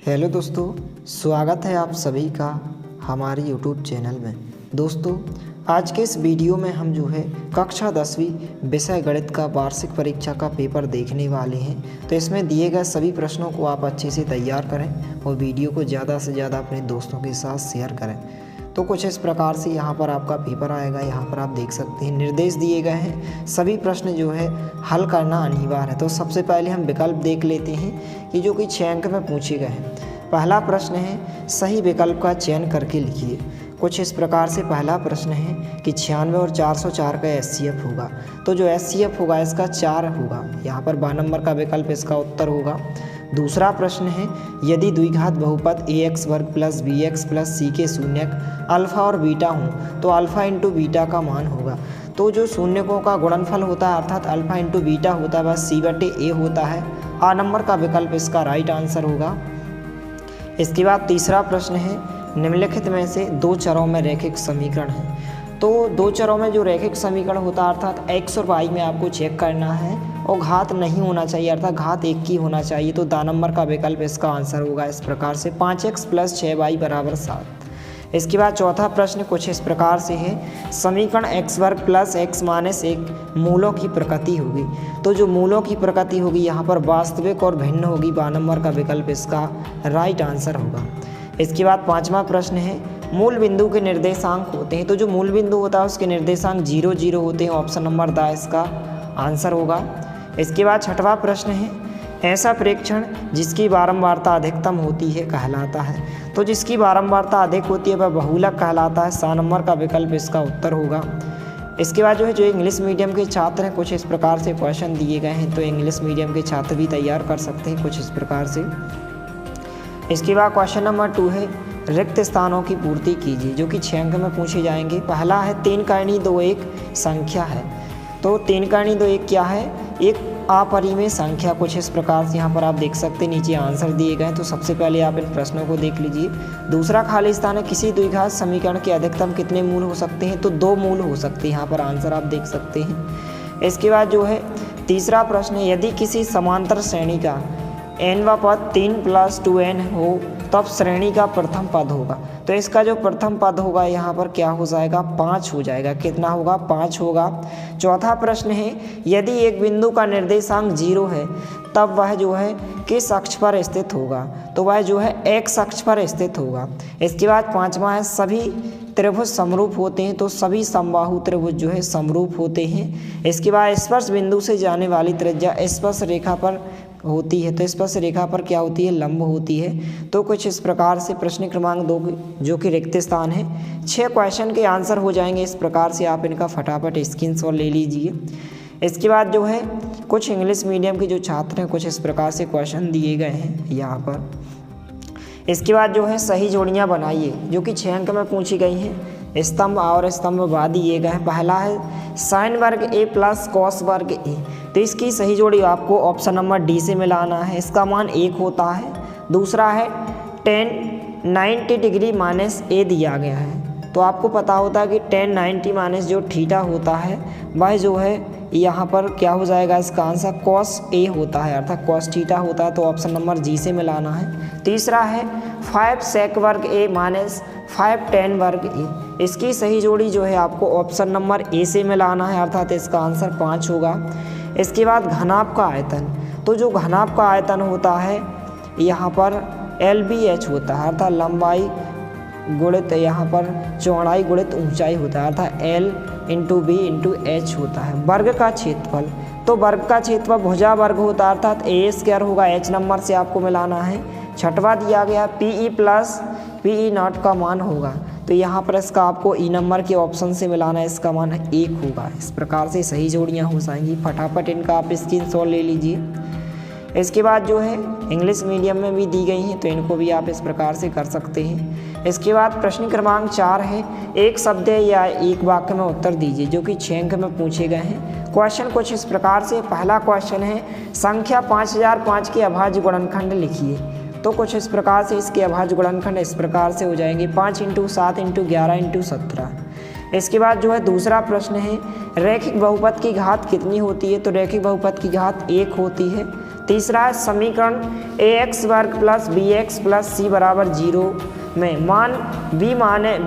Hello दोस्तों, स्वागत है आप सभी का हमारे यूट्यूब चैनल में। दोस्तों, आज के इस वीडियो में हम जो है कक्षा 10वीं विषय गणित का वार्षिक परीक्षा का पेपर देखने वाले हैं। तो इसमें दिए गए सभी प्रश्नों को आप अच्छे से तैयार करें और वीडियो को ज़्यादा से ज़्यादा अपने दोस्तों के साथ शेयर करें। तो कुछ इस प्रकार से यहाँ पर आपका पेपर आएगा। यहाँ पर आप देख सकते हैं निर्देश दिए गए हैं, सभी प्रश्न जो है हल करना अनिवार्य है। तो सबसे पहले हम विकल्प देख लेते हैं कि जो कि 6 अंक में पूछे गए हैं। पहला प्रश्न है सही विकल्प का चयन करके लिखिए। कुछ इस प्रकार से पहला प्रश्न है कि 96 और 404 का HCF होगा। तो जो HCF होगा इसका 4 होगा। यहाँ पर 12 नंबर का विकल्प इसका उत्तर होगा। दूसरा प्रश्न है यदि द्विघात बहुपद ax वर्ग प्लस bx प्लस c के शून्यक अल्फ़ा और बीटा हों तो अल्फ़ा इंटू बीटा का मान होगा। तो जो शून्यकों का गुणनफल होता है अर्थात अल्फ़ा इंटू बीटा होता है वह c/a होता है। आ नंबर का विकल्प इसका राइट आंसर होगा। इसके बाद तीसरा प्रश्न है निम्नलिखित में से दो चरों में रैखिक समीकरण है। तो दो चरों में जो रैखिक समीकरण होता है अर्थात x और y में आपको चेक करना है और घात नहीं होना चाहिए अर्थात घात 1 की होना चाहिए। तो दा नंबर का विकल्प इसका आंसर होगा इस प्रकार से 5x प्लस 6y बराबर 7। इसके बाद चौथा प्रश्न कुछ इस प्रकार से है समीकरण x वर्ग प्लस x माइनस 1 मूलों की प्रकृति होगी। तो जो मूलों की प्रकृति होगी यहाँ पर वास्तविक और भिन्न होगी। बा नंबर का विकल्प इसका राइट आंसर होगा। इसके बाद पाँचवा प्रश्न है मूल बिंदु के निर्देशांक होते हैं। तो जो मूल बिंदु होता है उसके निर्देशांक 0 0 होते हैं। ऑप्शन नंबर दा इसका आंसर होगा। इसके बाद छठवां प्रश्न है ऐसा प्रेक्षण जिसकी बारंबारता अधिकतम होती है कहलाता है। तो जिसकी बारंबारता अधिक होती है वह बहुलक कहलाता है। 7 नंबर का विकल्प इसका उत्तर होगा। इसके बाद जो इंग्लिश मीडियम के छात्र हैं कुछ इस प्रकार से क्वेश्चन दिए गए हैं। तो इंग्लिश मीडियम के छात्र भी तैयार कर सकते हैं कुछ इस प्रकार से। इसके बाद क्वेश्चन नंबर 2 है रिक्त स्थानों की पूर्ति कीजिए, जो कि 6 अंक में पूछे जाएंगे। पहला है 3 कर्णी 2 एक संख्या है। तो 3 कर्णी 2 एक क्या है? एक अपरिमेय संख्या। कुछ इस प्रकार से यहाँ पर आप देख सकते हैं नीचे आंसर दिए गए हैं। तो सबसे पहले आप इन प्रश्नों को देख लीजिए। दूसरा खाली स्थान है किसी द्विघात समीकरण के अधिकतम कितने मूल हो सकते हैं? तो 2 मूल हो सकते हैं। यहाँ पर आंसर आप देख सकते हैं। इसके बाद तीसरा प्रश्न है यदि किसी समांतर श्रेणी का nवां पद 3 + 2n हो तब श्रेणी का प्रथम पद होगा। तो इसका जो प्रथम पद होगा यहाँ पर क्या हो जाएगा? 5 हो जाएगा। कितना होगा? 5 होगा। चौथा प्रश्न है यदि एक बिंदु का निर्देशांक 0 है तब वह किस अक्ष पर स्थित होगा? तो वह x अक्ष पर स्थित होगा। इसके बाद पांचवा है सभी त्रिभुज समरूप होते हैं। तो सभी समबाहु त्रिभुज समरूप होते हैं। इसके बाद स्पर्श बिंदु से जाने वाली त्रिज्या स्पर्श रेखा पर होती है। तो स्पर्श रेखा पर क्या होती है? लंब होती है। तो कुछ इस प्रकार से प्रश्न क्रमांक 2 जो कि रिक्त स्थान है 6 क्वेश्चन के आंसर हो जाएंगे। इस प्रकार से आप इनका फटाफट स्क्रीनशॉट ले लीजिए। इसके बाद कुछ इंग्लिश मीडियम के जो छात्र हैं कुछ इस प्रकार से क्वेश्चन दिए गए हैं यहाँ पर। इसके बाद सही जोड़ियाँ बनाइए, जो कि 6 अंक में पूछी गई हैं। स्तंभ और स्तंभवाद दिए गए हैं। पहला है साइन वर्ग a प्लस कॉस वर्ग a। तो इसकी सही जोड़ी आपको ऑप्शन नंबर डी से मिलाना है। इसका मान 1 होता है। दूसरा है tan 90 डिग्री माइनस a दिया गया है। तो आपको पता होता है कि tan 90 माइनस जो थीटा होता है वह यहाँ पर क्या हो जाएगा? इसका आंसर cos a होता है अर्थात cos थीटा होता है। तो ऑप्शन नंबर जी से मिलाना है। तीसरा है 5 sec वर्ग a माइनस 5 tan वर्ग a। इसकी सही जोड़ी आपको ऑप्शन नंबर ए से मिलाना है अर्थात इसका आंसर 5 होगा। इसके बाद घनाभ का आयतन। तो जो घनाभ का आयतन होता है यहाँ पर LBH होता है अर्थात लंबाई गुणित यहाँ पर चौड़ाई गुणित ऊंचाई होता है अर्थात L × B × H होता है। वर्ग का क्षेत्रफल। तो वर्ग का क्षेत्रफल भुजा वर्ग होता है अर्थात a² होगा। H नंबर से आपको मिलाना है। छठवा दिया गया PE प्लस PE0 का मान होगा। तो यहाँ पर इसका आपको ई नंबर के ऑप्शन से मिलाना है। इसका मान 1 होगा। इस प्रकार से सही जोड़ियाँ हो जाएंगी। फटाफट इनका आप स्क्रीनशॉट ले लीजिए। इसके बाद इंग्लिश मीडियम में भी दी गई हैं तो इनको भी आप इस प्रकार से कर सकते हैं। इसके बाद प्रश्न क्रमांक 4 है एक शब्द या एक वाक्य में उत्तर दीजिए, जो कि 6 अंक में पूछे गए हैं। क्वेश्चन कुछ इस प्रकार से। पहला क्वेश्चन है संख्या 5005 के अभाज्य गुणनखंड लिखिए। तो कुछ इस प्रकार से इसके अभाज्य गुणनखंड इस प्रकार से हो जाएंगे 5 × 7 × 11 × 17। इसके बाद दूसरा प्रश्न है रैखिक बहुपद की घात कितनी होती है? तो रैखिक बहुपद की घात 1 होती है। तीसरा है समीकरण ax वर्ग प्लस bx प्लस c बराबर 0 में मान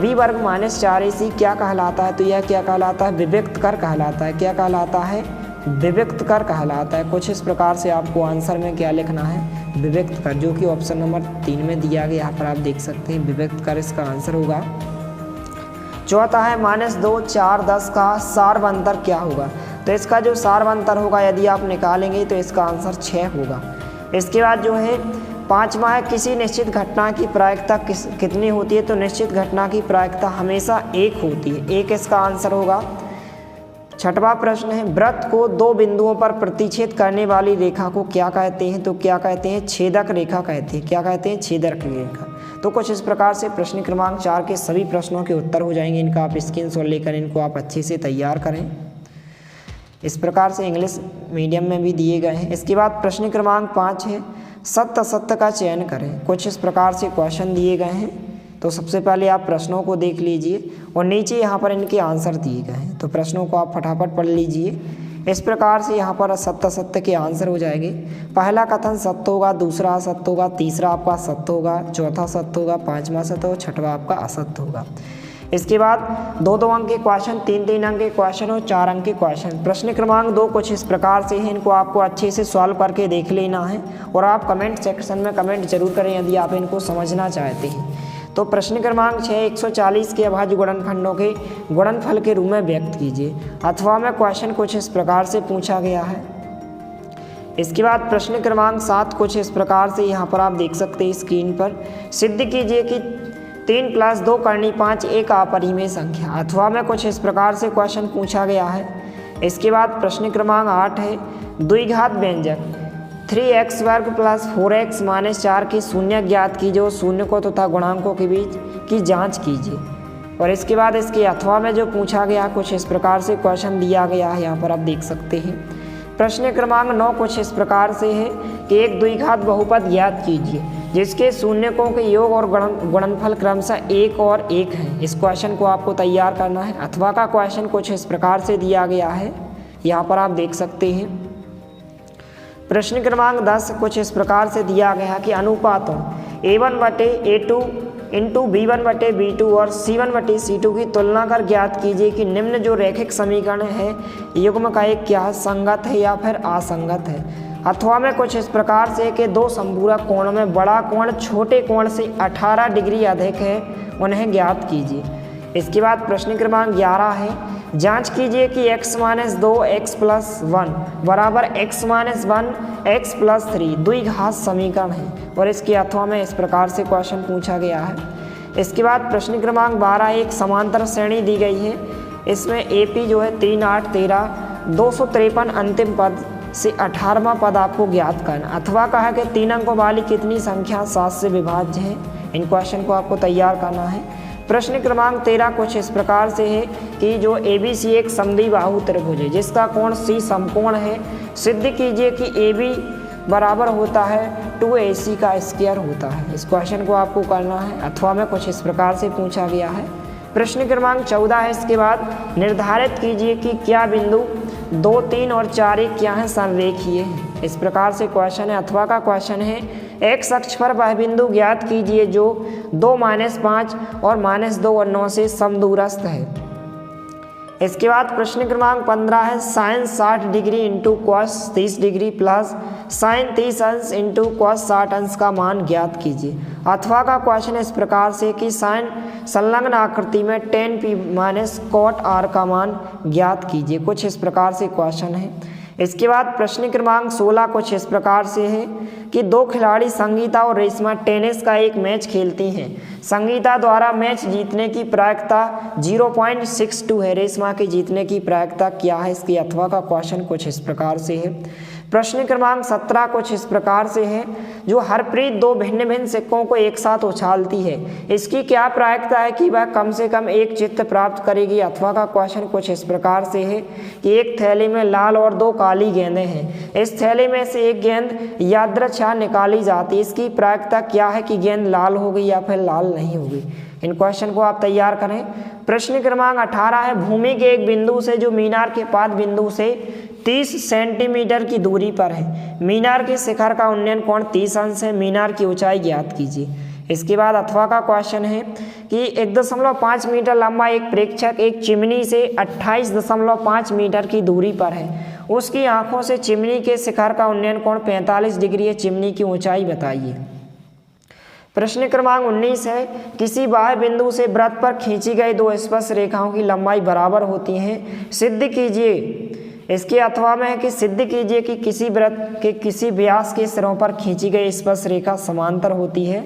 b वर्ग माइनस 4ac क्या कहलाता है? तो यह क्या कहलाता है? विविक्त कर कहलाता है। क्या कहलाता है? विविक्त कर कहलाता है। कुछ इस प्रकार से आपको आंसर में क्या लिखना है? विविक्त कर, जो कि ऑप्शन नंबर 3 में दिया गया। यहाँ पर आप देख सकते हैं विविक्त कर इसका आंसर होगा। चौथा है -2 4 10 का सार्वंतर क्या होगा? तो इसका जो सार्वंतर होगा यदि आप निकालेंगे तो इसका आंसर 6 होगा। इसके बाद जो है 5वां है किसी निश्चित घटना की प्रायिकता कितनी होती है? तो निश्चित घटना की प्रायिकता हमेशा 1 होती है। 1 इसका आंसर होगा। 6वां प्रश्न है वृत्त को 2 बिंदुओं पर प्रतिच्छेद करने वाली रेखा को क्या कहते हैं? तो क्या कहते हैं? छेदक रेखा कहते हैं। क्या कहते हैं? छेदक रेखा। तो कुछ इस प्रकार से प्रश्न क्रमांक 4 के सभी प्रश्नों के उत्तर हो जाएंगे। इनका आप स्क्रीनशॉट लेकर इनको आप अच्छे से तैयार करें। इस प्रकार से इंग्लिश मीडियम में भी दिए गए हैं। इसके बाद प्रश्न क्रमांक 5 है सत्य असत्य का चयन करें। कुछ इस प्रकार से क्वेश्चन दिए गए हैं। तो सबसे पहले आप प्रश्नों को देख लीजिए और नीचे यहाँ पर इनके आंसर दिए गए हैं। तो प्रश्नों को आप फटाफट पढ़ लीजिए। इस प्रकार से यहाँ पर सत्य असत्य के आंसर हो जाएंगे। पहला कथन सत्य होगा, दूसरा असत्य होगा, तीसरा आपका सत्य होगा, चौथा सत्य होगा, 5वां सत्य होगा, 6वां आपका असत्य होगा। इसके बाद 2-2 अंक के क्वेश्चन, 3-3 अंक के क्वेश्चन और 4 अंक के क्वेश्चन। प्रश्न क्रमांक 2 कुछ इस प्रकार से है। इनको आपको अच्छे से सॉल्व करके देख लेना है और आप कमेंट सेक्शन में कमेंट जरूर करें यदि आप इनको समझना चाहते हैं। तो प्रश्न क्रमांक 6 140 के अभाज्य गुणनखंडों के गुणनफल के रूप में व्यक्त कीजिए। अथवा में क्वेश्चन कुछ इस प्रकार से पूछा गया है। इसके बाद प्रश्न क्रमांक 7 कुछ इस प्रकार से यहाँ पर आप देख सकते हैं स्क्रीन पर। सिद्ध कीजिए कि 3 + 2 = 5 एक अपरिमेय संख्या। अथवा में कुछ इस प्रकार से क्वेश्चन पूछा गया है। इसके बाद प्रश्न क्रमांक 8 है द्विघात व्यंजक 3x वर्ग प्लस 4x - 4 की शून्य ज्ञात कीजिए और शून्यकों तथा गुणांकों के बीच की जांच कीजिए। और इसके बाद इसके अथवा में जो पूछा गया कुछ इस प्रकार से क्वेश्चन दिया गया है, यहाँ पर आप देख सकते हैं। प्रश्न क्रमांक 9 कुछ इस प्रकार से है कि एक द्विघात बहुपद ज्ञात कीजिए जिसके शून्यकों के योग और गुणनफल क्रमशः 1 और 1 है। इस क्वेश्चन को आपको तैयार करना है। अथवा का क्वेश्चन कुछ इस प्रकार से दिया गया है, यहाँ पर आप देख सकते हैं। प्रश्न क्रमांक 10 कुछ इस प्रकार से दिया गया कि अनुपातों A1/A2 इंटू B1/B2 और C1/C2 की तुलना कर ज्ञात कीजिए कि निम्न जो रैखिक समीकरण है युग्म का एक क्या है, संगत है या फिर असंगत है। अथवा में कुछ इस प्रकार से कि 2 संपूरक कोण में बड़ा कोण छोटे कोण से 18 डिग्री अधिक है, उन्हें ज्ञात कीजिए। इसके बाद प्रश्न क्रमांक 11 है जांच कीजिए कि x - 2 x + 1 बराबर x - 1 x + 3 द्विघात समीकरण है। और इसके अथवा में इस प्रकार से क्वेश्चन पूछा गया है। इसके बाद प्रश्न क्रमांक 12 एक समांतर श्रेणी दी गई है। इसमें AP जो है 3 8 13 253 अंतिम पद से 18वां पद आपको ज्ञात करना। अथवा कहा कि 3 अंकों वाली कितनी संख्या 7 से विभाज्य है। इन क्वेश्चन को आपको तैयार करना है। प्रश्न क्रमांक 13 कुछ इस प्रकार से है कि जो ABC एक समद्विबाहु त्रिभुज है जिसका कोण C समकोण है। सिद्ध कीजिए कि AB बराबर होता है 2AC का स्क्वायर होता है। इस क्वेश्चन को आपको करना है। अथवा में कुछ इस प्रकार से पूछा गया है। प्रश्न क्रमांक 14 है। इसके बाद निर्धारित कीजिए कि क्या बिंदु 2 3 और 4 एक क्या है, संरेखीय है। इस प्रकार से क्वेश्चन है। अथवा का क्वेश्चन है x अक्ष पर वह बिंदु ज्ञात कीजिए जो 2 - 5 और -2 और 9 से समदूरस्थ है। इसके बाद प्रश्न क्रमांक 15 है sine 60 degree into cos 30 degree plus sine 30 अंश इंटू कॉस 60 अंश का मान ज्ञात कीजिए। अथवा का क्वेश्चन इस प्रकार से कि साइन संलग्न आकृति में tan p - cot r का मान ज्ञात कीजिए। कुछ इस प्रकार से क्वेश्चन है। इसके बाद प्रश्न क्रमांक 16 कुछ इस प्रकार से है कि 2 खिलाड़ी संगीता और रेशमा टेनिस का एक मैच खेलती हैं। संगीता द्वारा मैच जीतने की प्रायिकता 0.62 है। रेशमा के जीतने की प्रायिकता क्या है? इसकी अथवा का क्वेश्चन कुछ इस प्रकार से है। प्रश्न क्रमांक 17 कुछ इस प्रकार से है जो हरप्रीत 2 भिन्न भिन्न सिक्कों को एक साथ उछालती है, इसकी क्या प्रायिकता है कि वह कम से कम एक चित्त प्राप्त करेगी। अथवा का क्वेश्चन कुछ इस प्रकार से है कि एक थैली में लाल और 2 काली गेंदें हैं। इस थैली में से एक गेंद यादृच्छा निकाली जाती है, इसकी प्रायिकता क्या है कि गेंद लाल होगी या फिर लाल नहीं होगी। इन क्वेश्चन को आप तैयार करें। प्रश्न क्रमांक 18 है भूमि के एक बिंदु से जो मीनार के पाद बिंदु से 30 सेंटीमीटर की दूरी पर है। मीनार के शिखर का उन्नयन कोण 30 अंश है। मीनार की ऊंचाई ज्ञात कीजिए। इसके बाद अथवा का क्वेश्चन है कि 1.5 मीटर लंबा एक प्रेक्षक एक चिमनी से 28.5 मीटर की दूरी पर है। उसकी आंखों से चिमनी के शिखर का उन्नयन कोण 45 डिग्री है। चिमनी की ऊंचाई बताइए। प्रश्न क्रमांक 19 है, किसी बाह्य बिंदु से वृत्त पर खींची गई दो स्पर्श रेखाओं की लंबाई बराबर होती है, सिद्ध कीजिए। इसके अथवा में है कि सिद्ध कीजिए कि किसी वृत्त के किसी व्यास के सिरों पर खींची गई स्पर्श रेखा समांतर होती है।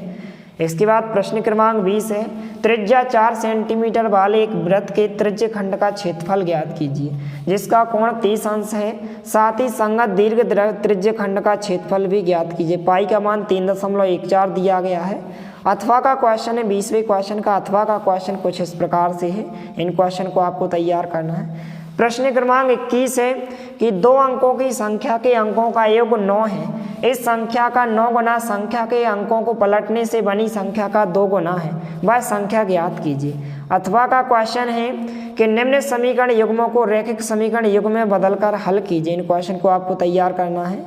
इसके बाद प्रश्न क्रमांक 20 है, त्रिज्या 4 सेंटीमीटर वाले एक वृत्त के त्रिज्य खंड का क्षेत्रफल ज्ञात कीजिए जिसका कोण 30 अंश है। साथ ही संगत दीर्घ त्रिज्य खंड का क्षेत्रफल भी ज्ञात कीजिए। पाई का मान 3.14 दिया गया है। अथवा का क्वेश्चन है। 20वें क्वेश्चन का अथवा का क्वेश्चन कुछ इस प्रकार से है। इन क्वेश्चन को आपको तैयार करना है। प्रश्न क्रमांक 21 है कि 2 अंकों की संख्या के अंकों का योग 9 है। इस संख्या का 9 गुना संख्या के अंकों को पलटने से बनी संख्या का 2 गुना है। वह संख्या ज्ञात कीजिए। अथवा का क्वेश्चन है कि निम्न समीकरण युग्मों को रैखिक समीकरण युग्म में बदलकर हल कीजिए। इन क्वेश्चन को आपको तैयार करना है।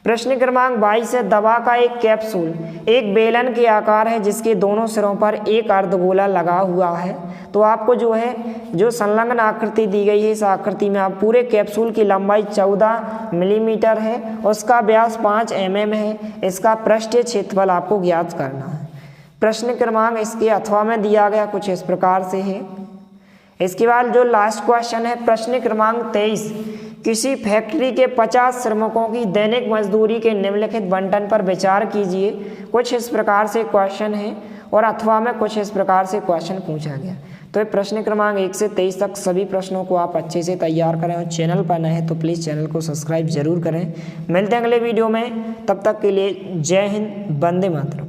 प्रश्न क्रमांक 22 है, दवा का एक कैप्सूल एक बेलन के आकार है जिसके दोनों सिरों पर एक अर्धगोला लगा हुआ है। तो आपको जो संलग्न आकृति दी गई है, इस आकृति में आप पूरे कैप्सूल की लंबाई 14 मिलीमीटर है, उसका व्यास 5 mm है। इसका पृष्ठीय क्षेत्रफल आपको ज्ञात करना है। प्रश्न क्रमांक इसके अथवा में दिया गया कुछ इस प्रकार से है। इसके बाद जो लास्ट क्वेश्चन है, प्रश्न क्रमांक 23, किसी फैक्ट्री के 50 श्रमिकों की दैनिक मजदूरी के निम्नलिखित बंटन पर विचार कीजिए। कुछ इस प्रकार से क्वेश्चन है और अथवा में कुछ इस प्रकार से क्वेश्चन पूछा गया। तो ये प्रश्न क्रमांक 1 से 23 तक सभी प्रश्नों को आप अच्छे से तैयार करें और चैनल पर नए हैं तो प्लीज़ चैनल को सब्सक्राइब जरूर करें। मिलते हैं अगले वीडियो में, तब तक के लिए जय हिंद, वंदे मातरम।